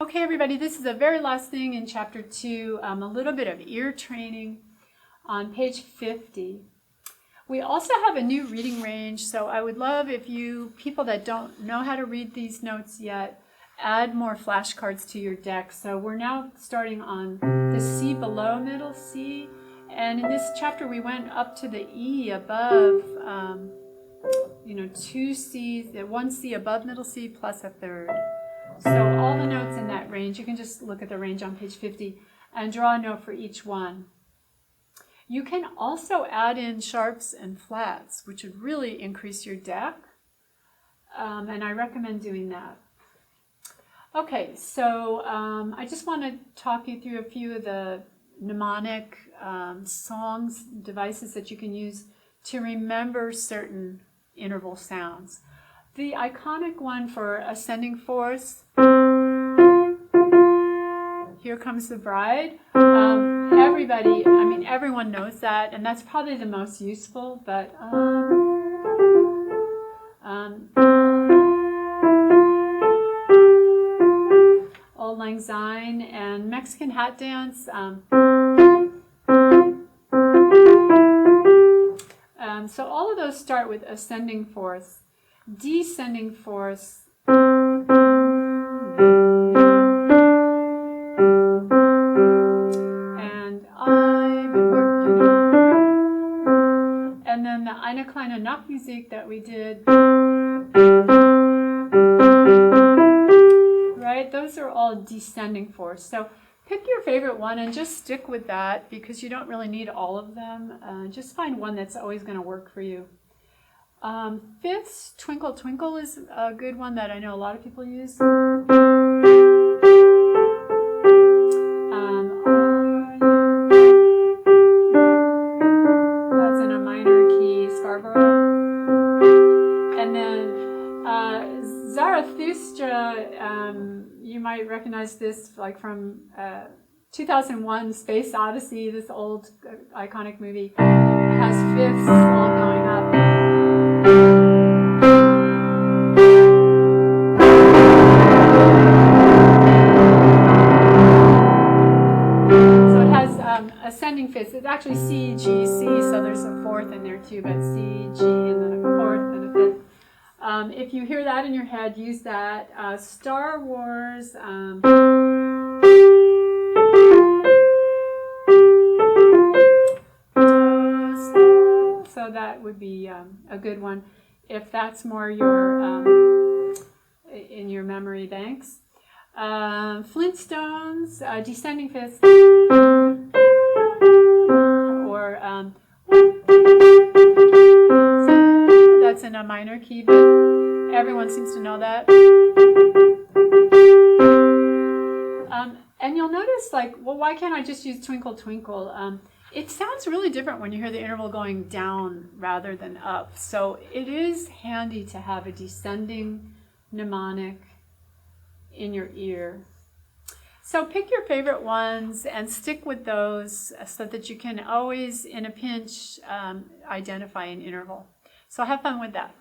Okay, everybody, this is the very last thing in Chapter 2, a little bit of ear training on page 50. We also have a new reading range, so I would love if you, people that don't know how to read these notes yet, add more flashcards to your deck. So we're now starting on the C below middle C, and in this chapter we went up to the E above, two C's, one C above middle C plus a third. So all the notes in that range, you can just look at the range on page 50 and draw a note for each one. You can also add in sharps and flats, which would really increase your deck, and I recommend doing that. Okay, so I just want to talk you through a few of the mnemonic songs, devices that you can use to remember certain interval sounds. The iconic one for ascending fourths, Here Comes the Bride. Everybody, everyone knows that, and that's probably the most useful, but Auld Lang Syne and Mexican Hat Dance. So all of those start with ascending fourths. Descending fourths, and I've been working on, and then the Eine kleine Nachtmusik that we did, right? Those are all descending fourths. So pick your favorite one and just stick with that because you don't really need all of them. Just find one that's always going to work for you. Fifths, Twinkle Twinkle is a good one that I know a lot of people use. That's in a minor key, Scarborough. And then Zarathustra, you might recognize this like from 2001 Space Odyssey, this old iconic movie. It has fifths all going up. Ascending fifths. It's actually C, G, C, so there's a fourth in there too, but C, G, and then a fourth and a fifth. If you hear that in your head, use that. Star Wars. So that would be a good one if that's more your in your memory banks. Flintstones, descending fifths. Or that's in a minor key, but everyone seems to know that. And you'll notice, like, well, why can't I just use Twinkle Twinkle? It sounds really different when you hear the interval going down rather than up. So it is handy to have a descending mnemonic in your ear. So pick your favorite ones and stick with those so that you can always, in a pinch, identify an interval. So have fun with that.